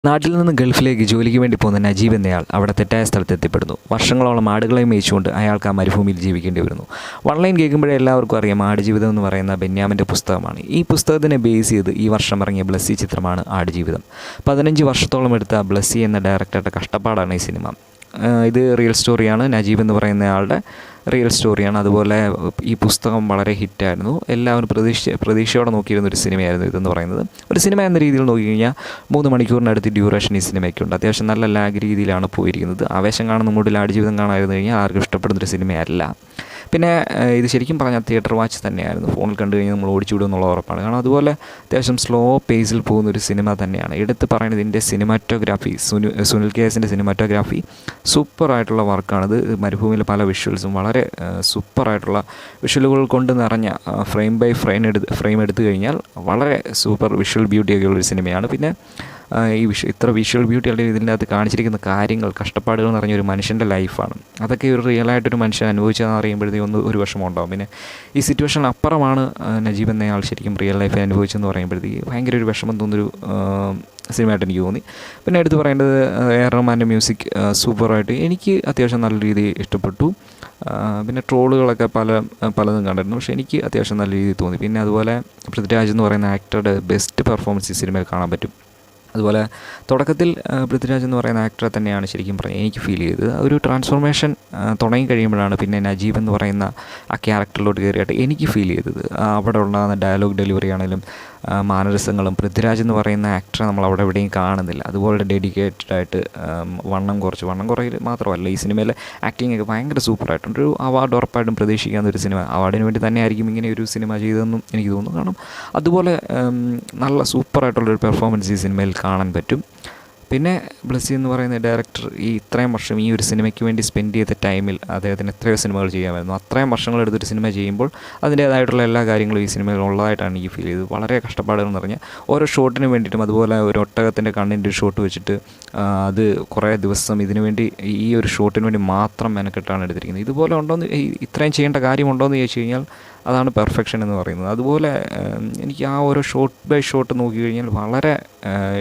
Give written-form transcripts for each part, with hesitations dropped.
നാട്ടിൽ നിന്ന് ഗൾഫിലേക്ക് ജോലിക്ക് വേണ്ടി പോകുന്ന നജീബ് എന്നയാൾ അവിടെ തെറ്റായ സ്ഥലത്ത് എത്തിപ്പെടുന്നു. വർഷങ്ങളോളം ആടുകളെ മേയിച്ചുകൊണ്ട് അയാൾക്ക് ആ മരുഭൂമിയിൽ ജീവിക്കേണ്ടി വരുന്നു. വൺലൈൻ കേൾക്കുമ്പോഴേ എല്ലാവർക്കും അറിയാം ആടുജീവിതം എന്ന് പറയുന്ന ബെന്യാമിൻ്റെ പുസ്തകമാണ്. ഈ പുസ്തകത്തിനെ ബേസ് ചെയ്ത് ഈ വർഷം ഇറങ്ങിയ ബ്ലസ്സി ചിത്രമാണ് ആടുജീവിതം. 15 വർഷത്തോളം എടുത്ത ബ്ലസ്സി എന്ന ഡയറക്ടറുടെ കഷ്ടപ്പാടാണ് ഈ സിനിമ. ഇത് റിയൽ സ്റ്റോറിയാണ്. നജീബ് എന്ന് പറയുന്നയാളുടെ റിയൽ സ്റ്റോറിയാണ്. അതുപോലെ ഈ പുസ്തകം വളരെ ഹിറ്റായിരുന്നു. എല്ലാവരും പ്രതീക്ഷയോടെ നോക്കിയിരുന്ന ഒരു സിനിമയായിരുന്നു ഇതെന്ന് പറയുന്നത്. ഒരു സിനിമ എന്ന രീതിയിൽ നോക്കിക്കഴിഞ്ഞാൽ 3 മണിക്കൂറിനടുത്ത് ഡ്യൂറേഷൻ ഈ സിനിമയ്ക്കുണ്ട്. അത്യാവശ്യം നല്ല ലാഗ് രീതിയിലാണ് പോയിരിക്കുന്നത്. ആവേശം കാണുന്ന മൂഡിൽ ആടുജീവിതം കാണാതിരുന്നു കഴിഞ്ഞാൽ ആർക്കും ഇഷ്ടപ്പെടുന്നൊരു സിനിമയല്ല. പിന്നെ ഇത് ശരിക്കും പറഞ്ഞാൽ തിയേറ്റർ വാച്ച് തന്നെയായിരുന്നു. ഫോണിൽ കണ്ടു കഴിഞ്ഞാൽ നമ്മൾ ഓടിച്ചുവിടും എന്നുള്ള ഉറപ്പാണ്. കാരണം അതുപോലെ അത്യാവശ്യം സ്ലോ പേസിൽ പോകുന്നൊരു സിനിമ തന്നെയാണ്. എടുത്ത് പറയുന്നത് ഇതിൻ്റെ സിനിമാറ്റോഗ്രാഫി, സുനിൽ കേസിൻ്റെ സിനിമാറ്റോഗ്രാഫി സൂപ്പറായിട്ടുള്ള വർക്കാണിത്. മരുഭൂമിയിലെ പല വിഷ്വൽസും വളരെ സൂപ്പറായിട്ടുള്ള വിഷ്വലുകൾ കൊണ്ട് നിറഞ്ഞ ഫ്രെയിം ബൈ ഫ്രെയിം എടുത്തു കഴിഞ്ഞാൽ വളരെ സൂപ്പർ വിഷ്വൽ ബ്യൂട്ടിയൊക്കെ ഉള്ളൊരു സിനിമയാണ്. പിന്നെ ഇത്ര വിഷ്വൽ ബ്യൂട്ടി അല്ലെങ്കിൽ ഇതിൻ്റെ അകത്ത് കാണിച്ചിരിക്കുന്ന കാര്യങ്ങൾ, കഷ്ടപ്പാടുകൾ നിറഞ്ഞൊരു മനുഷ്യൻ്റെ ലൈഫാണ്. അതൊക്കെ ഒരു റിയലായിട്ടൊരു മനുഷ്യൻ അനുഭവിച്ചതെന്ന് അറിയുമ്പോഴത്തേക്കും ഒരു വിഷമം ഉണ്ടാകും. പിന്നെ ഈ സിറ്റുവേഷനിൽ അപ്പുറമാണ് നജീബ് എന്നയാൾ ശരിക്കും റിയൽ ലൈഫിൽ അനുഭവിച്ചതെന്ന് പറയുമ്പോഴത്തേക്ക് ഭയങ്കര ഒരു വിഷമം തോന്നുന്നൊരു സിനിമയായിട്ട് എനിക്ക് തോന്നി. പിന്നെ എടുത്ത് പറയേണ്ടത് എ.ആർ. റഹ്മാൻ്റെ മ്യൂസിക് സൂപ്പറായിട്ട് എനിക്ക് അത്യാവശ്യം നല്ല രീതിയിൽ ഇഷ്ടപ്പെട്ടു. പിന്നെ ട്രോളുകളൊക്കെ പലതും കണ്ടിരുന്നു. പക്ഷേ എനിക്ക് അത്യാവശ്യം നല്ല രീതിയിൽ തോന്നി. പിന്നെ അതുപോലെ പൃഥ്വിരാജ് എന്ന് പറയുന്ന ആക്ടറുടെ ബെസ്റ്റ് പെർഫോമൻസ് ഈ സിനിമയിൽ കാണാൻ പറ്റും. അതുപോലെ തുടക്കത്തിൽ പൃഥ്വിരാജ് എന്ന് പറയുന്ന ആക്ടറെ തന്നെയാണ് ശരിക്കും പറഞ്ഞാൽ എനിക്ക് ഫീൽ ചെയ്തത്. ഒരു ട്രാൻസ്ഫോർമേഷൻ തുടങ്ങി കഴിയുമ്പോഴാണ് പിന്നെ നജീബ് എന്ന് പറയുന്ന ആ ക്യാരക്ടറിലോട്ട് കയറിയായിട്ട് എനിക്ക് ഫീൽ ചെയ്തത്. അവിടെ ഉണ്ടാകുന്ന ഡയലോഗ് ഡെലിവറി ആണെങ്കിലും മാനറിസങ്ങളും പൃഥ്വിരാജ് എന്ന് പറയുന്ന ആക്ടറെ നമ്മൾ അവിടെ എവിടെയും കാണുന്നില്ല. അതുപോലെ ഡെഡിക്കേറ്റഡ് ആയിട്ട് വണ്ണം കുറയിൽ മാത്രമല്ല ഈ സിനിമയിലെ ആക്ടിങ് ഒക്കെ ഭയങ്കര സൂപ്പറായിട്ടുണ്ട്. ഒരു അവാർഡ് ഉറപ്പായിട്ടും പ്രതീക്ഷിക്കാവുന്ന ഒരു സിനിമ. അവാർഡിന് വേണ്ടി തന്നെ ആയിരിക്കും ഇങ്ങനെ ഒരു സിനിമ ചെയ്തതെന്നും എനിക്ക് തോന്നുന്നു. കാരണം അതുപോലെ നല്ല സൂപ്പറായിട്ടുള്ളൊരു പെർഫോമൻസ് ഈ സിനിമയിൽ കാണാൻ പറ്റും. പിന്നെ ബ്ലസ്സി എന്ന് പറയുന്ന ഡയറക്ടർ ഇത്രയും വർഷം ഈ ഒരു സിനിമയ്ക്ക് വേണ്ടി സ്പെൻഡ് ചെയ്ത ടൈമിൽ അദ്ദേഹത്തിന് എത്രയോ സിനിമകൾ ചെയ്യാമായിരുന്നു. അത്രയും വർഷങ്ങളെടുത്തൊരു സിനിമ ചെയ്യുമ്പോൾ അതിൻ്റേതായിട്ടുള്ള എല്ലാ കാര്യങ്ങളും ഈ സിനിമയിൽ ഉള്ളതായിട്ടാണ് എനിക്ക് ഫീൽ ചെയ്തത്. വളരെ കഷ്ടപ്പാടുകൾ നിറഞ്ഞ ഓരോ ഷോട്ടിന് വേണ്ടിയിട്ടും, അതുപോലെ ഒരു ഒട്ടകത്തിൻ്റെ കണ്ണിൻ്റെ ഒരു ഷോട്ട് വെച്ചിട്ട് അത് കുറേ ദിവസം ഇതിനു വേണ്ടി ഈ ഒരു ഷോട്ടിന് വേണ്ടി മാത്രം മെനക്കെട്ടാണ് എടുത്തിരിക്കുന്നത്. ഇതുപോലെ ഉണ്ടോയെന്ന് ഇത്രയും ചെയ്യേണ്ട കാര്യമുണ്ടോയെന്ന് ചോദിച്ചു കഴിഞ്ഞാൽ അതാണ് പെർഫെക്ഷൻ എന്ന് പറയുന്നത്. അതുപോലെ എനിക്ക് ആ ഓരോ ഷോട്ട് ബൈ ഷോട്ട് നോക്കിക്കഴിഞ്ഞാൽ വളരെ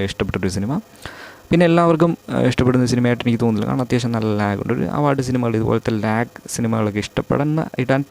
ഇഷ്ടപ്പെട്ടൊരു സിനിമ. പിന്നെ എല്ലാവർക്കും ഇഷ്ടപ്പെടുന്ന സിനിമയായിട്ട് എനിക്ക് തോന്നുന്നില്ല. കാരണം അത്യാവശ്യം നല്ല ലാഗ് ഉണ്ട്. ഒരു അവാർഡ് സിനിമകൾ, ഇതുപോലത്തെ ലാഗ് സിനിമകളൊക്കെ ഇടാൻ